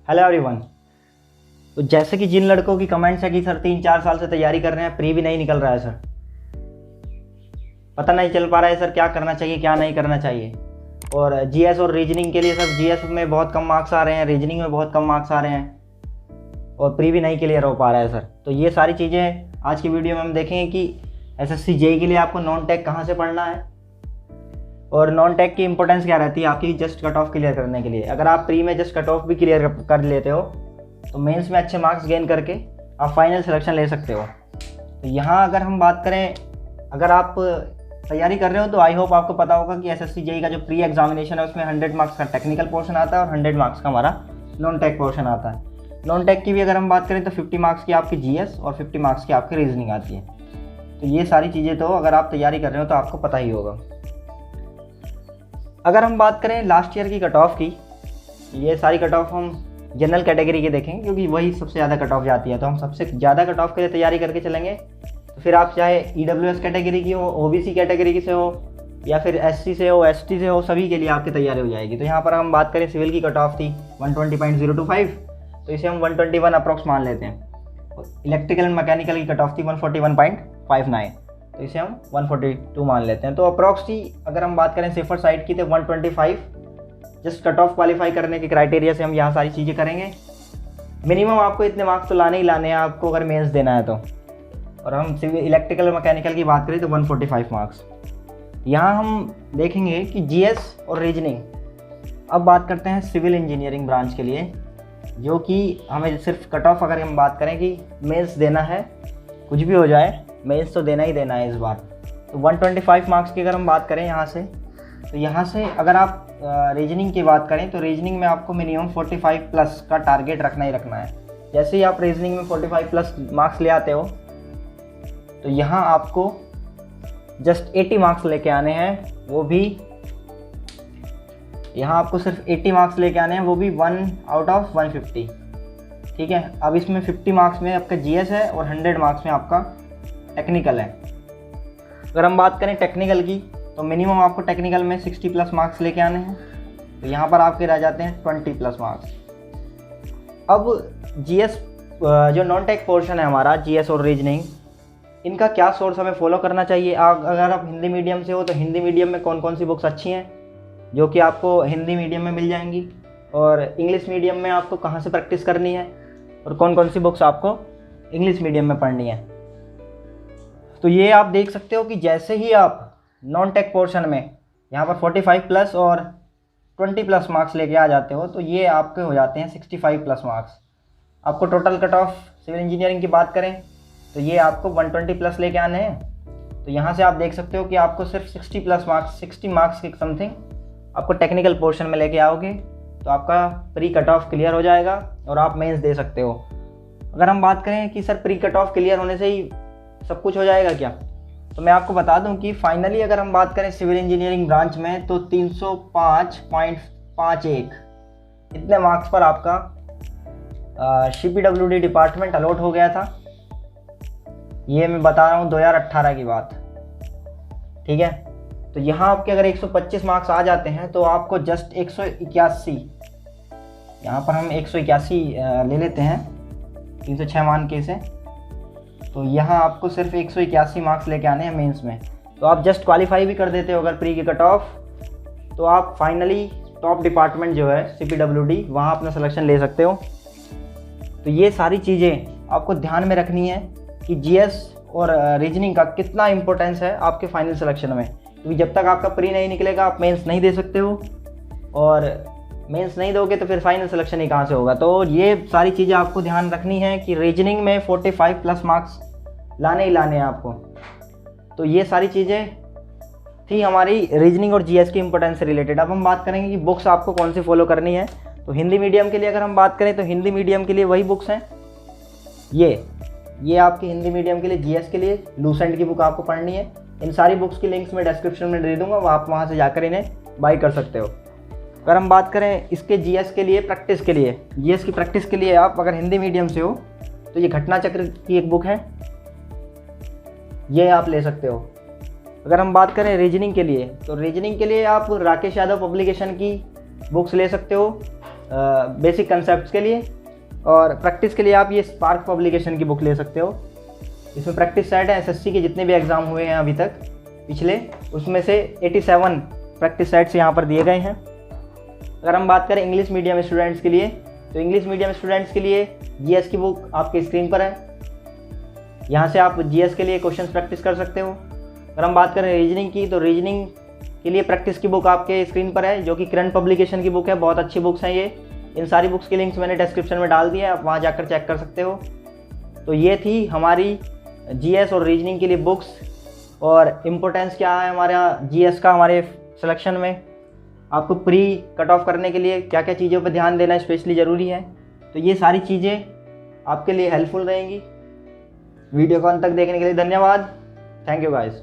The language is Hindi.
Hello everyone. तो जैसे कि जिन लड़कों की कमेंट्स है कि सर 3-4 साल से तैयारी कर रहे हैं, प्री भी नहीं निकल रहा है सर, पता नहीं चल पा रहा है सर क्या करना चाहिए क्या नहीं करना चाहिए। और जीएस और रीजनिंग के लिए सर जीएस में बहुत कम मार्क्स आ रहे हैं, रीजनिंग में बहुत कम मार्क्स आ रहे हैं और प्री भी नहीं क्लियर हो पा रहा है सर। तो ये सारी चीज़ें आज की वीडियो में हम देखेंगे कि एसएससी जेईई के लिए आपको नॉन टेक कहाँ से पढ़ना है और नॉन टेक की इंपॉर्टेंस क्या रहती है आपकी जस्ट कट ऑफ क्लियर करने के लिए। अगर आप प्री में जस्ट कट ऑफ भी क्लियर कर लेते हो तो मेंस में अच्छे मार्क्स गेन करके आप फाइनल सिलेक्शन ले सकते हो। तो यहाँ अगर हम बात करें, अगर आप तैयारी कर रहे हो तो आई होप आपको पता होगा कि एसएससी जेईई का जो प्री एग्जामिनेशन है उसमें 100 मार्क्स का टेक्निकल पोर्शन आता है और 100 मार्क्स का हमारा नॉन टेक पोर्शन आता है। नॉन टेक की भी अगर हम बात करें तो 50 मार्क्स की आपकी जीएस और 50 मार्क्स की आपकी रीजनिंग आती है। तो ये सारी चीज़ें तो अगर आप तैयारी कर रहे हो तो आपको पता ही होगा। अगर हम बात करें लास्ट ईयर की कट ऑफ की, ये सारी कट ऑफ हम जनरल कैटेगरी के देखेंगे क्योंकि वही सबसे ज़्यादा कट ऑफ जाती है। तो हम सबसे ज़्यादा कट ऑफ के लिए तैयारी करके चलेंगे। तो फिर आप चाहे ईडब्ल्यूएस कैटेगरी की हो, ओबीसी कैटेगरी की से हो या फिर एससी से हो, एसटी से हो, सभी के लिए आपकी तैयारी हो जाएगी। तो यहाँ पर हम बात करें सिविल की कट ऑफ थी 120.025, तो इसे हम 121 अप्रॉक्स मान लेते हैं। इलेक्ट्रिकल एंड मैकेनिकल की कट ऑफ थी 141.59, तो इसे हम 142 मान लेते हैं। तो अप्रॉक्स ही अगर हम बात करें सेफर साइड की तो 125 जस्ट कट ऑफ क्वालिफाई करने के क्राइटेरिया से हम यहाँ सारी चीज़ें करेंगे। मिनिमम आपको इतने मार्क्स तो लाने ही लाने हैं आपको अगर मेंस देना है तो। और हम सिविल इलेक्ट्रिकल और मैकेनिकल की बात करें तो 145 मार्क्स। यहाँ हम देखेंगे कि जीएस और रीजनिंग। अब बात करते हैं सिविल इंजीनियरिंग ब्रांच के लिए, जो कि हमें सिर्फ कट ऑफ अगर हम बात करें कि मेंस देना है, कुछ भी हो जाए मेंस तो देना ही देना है इस बार। तो 125 मार्क्स की अगर हम बात करें यहाँ से, तो यहाँ से अगर आप रीजनिंग की बात करें तो रीजनिंग में आपको मिनिमम 45 प्लस का टारगेट रखना ही रखना है। जैसे ही आप रीजनिंग में 45 प्लस मार्क्स ले आते हो तो यहाँ आपको जस्ट 80 मार्क्स लेके आने हैं, वो भी यहाँ आपको सिर्फ 80 मार्क्स लेके आने हैं, वो भी 1 आउट ऑफ 150। ठीक है, अब इसमें 50 मार्क्स में आपका जीएस है और 100 मार्क्स में आपका टेक्निकल है। अगर हम बात करें टेक्निकल की तो मिनिमम आपको टेक्निकल में 60 प्लस मार्क्स लेके आने हैं, तो यहाँ पर आपके रह जाते हैं 20 प्लस मार्क्स। अब जीएस जो नॉन टेक पोर्शन है हमारा, जीएस और रीजनिंग, इनका क्या सोर्स हमें फॉलो करना चाहिए। अगर आप हिंदी मीडियम से हो तो हिंदी मीडियम में कौन कौन सी बुक्स अच्छी हैं जो कि आपको हिंदी मीडियम में मिल जाएंगी, और इंग्लिश मीडियम में आपको कहाँ से प्रैक्टिस करनी है और कौन कौन सी बुक्स आपको इंग्लिश मीडियम में पढ़नी है। तो ये आप देख सकते हो कि जैसे ही आप नॉन टेक पोर्शन में यहाँ पर 45 प्लस और 20 प्लस मार्क्स लेके आ जाते हो तो ये आपके हो जाते हैं 65 प्लस मार्क्स। आपको total cut off civil engineering की बात करें तो ये आपको 120 प्लस लेके आने हैं। तो यहाँ से आप देख सकते हो कि आपको सिर्फ 60 प्लस मार्क्स, 60 मार्क्स के समथिंग आपको टेक्निकल पोर्शन में लेके आओगे तो आपका प्री कट ऑफ क्लियर हो जाएगा और आप मेंस दे सकते हो। अगर हम बात करें कि sir pre cut off clear होने से ही सब कुछ हो जाएगा क्या, तो मैं आपको बता दूं कि फाइनली अगर हम बात करें सिविल इंजीनियरिंग ब्रांच में तो 305.51 इतने मार्क्स पर आपका CPWD डिपार्टमेंट अलॉट हो गया था। ये मैं बता रहा हूँ 2018 की बात। ठीक है, तो यहाँ आपके अगर 125 मार्क्स आ जाते हैं तो आपको जस्ट 181, यहाँ पर हम 181 ले लेते हैं 306 मान के इसे, तो यहाँ आपको सिर्फ 181 मार्क्स लेके आने हैं मेंस में। तो आप जस्ट क्वालिफाई भी कर देते हो अगर प्री की कट ऑफ, तो आप फाइनली टॉप डिपार्टमेंट जो है CPWD वहाँ अपना सिलेक्शन ले सकते हो। तो ये सारी चीज़ें आपको ध्यान में रखनी है कि जीएस और रीजनिंग का कितना इंपॉर्टेंस है आपके फाइनल सिलेक्शन में, क्योंकि जब तक आपका प्री नहीं निकलेगा आप मेंस नहीं दे सकते हो, और मेंस नहीं दोगे तो फिर फाइनल सिलेक्शन ही कहाँ से होगा। तो ये सारी चीज़ें आपको ध्यान रखनी है कि रीजनिंग में 45 प्लस मार्क्स लाने ही लाने हैं आपको। तो ये सारी चीज़ें थी हमारी रीजनिंग और जीएस की इंपॉर्टेंस से रिलेटेड। अब हम बात करेंगे कि बुक्स आपको कौन सी फॉलो करनी है। तो हिंदी मीडियम के लिए अगर हम बात करें तो हिंदी मीडियम के लिए वही बुक्स हैं, ये आपकी हिंदी मीडियम के लिए जीएस के लिए लूसेंट की बुक आपको पढ़नी है। इन सारी बुक्स की लिंक्स मैं डिस्क्रिप्शन में दे दूँगा, आप वहाँ से जाकर इन्हें बाई कर सकते हो। अगर हम बात करें इसके जीएस के लिए प्रैक्टिस के लिए, जीएस की प्रैक्टिस के लिए आप अगर हिंदी मीडियम से हो तो ये घटना चक्र की एक बुक है, ये आप ले सकते हो। अगर हम बात करें रीजनिंग के लिए तो रीजनिंग के लिए आप राकेश यादव पब्लिकेशन की बुक्स ले सकते हो। बेसिक कंसेप्ट के लिए। और प्रैक्टिस के लिए आप ये स्पार्क पब्लिकेशन की बुक ले सकते हो। इसमें प्रैक्टिस सेट है एसएससी के जितने भी एग्ज़ाम हुए हैं अभी तक पिछले, उसमें से 87 प्रैक्टिस सेट्स यहाँ पर दिए गए हैं। अगर हम बात करें इंग्लिश मीडियम स्टूडेंट्स के लिए, तो इंग्लिश मीडियम स्टूडेंट्स के लिए जीएस की बुक आपके स्क्रीन पर है। यहाँ से आप जीएस के लिए क्वेश्चंस प्रैक्टिस कर सकते हो। अगर हम बात करें रीजनिंग की, तो रीजनिंग के लिए प्रैक्टिस की बुक आपके स्क्रीन पर है, जो कि करंट पब्लिकेशन की बुक है। बहुत अच्छी बुक्स हैं ये। इन सारी बुक्स के लिंक्स मैंने डिस्क्रिप्शन में डाल दिया है, आप वहाँ जाकर चेक कर सकते हो। तो ये थी हमारी जीएस और रीजनिंग के लिए बुक्स, और इम्पोर्टेंस क्या है हमारा जीएस का हमारे सिलेक्शन में, आपको प्री कट ऑफ करने के लिए क्या क्या चीज़ों पर ध्यान देना स्पेशली ज़रूरी है। तो ये सारी चीज़ें आपके लिए हेल्पफुल रहेंगी। वीडियो को अंत तक देखने के लिए धन्यवाद। Thank you guys.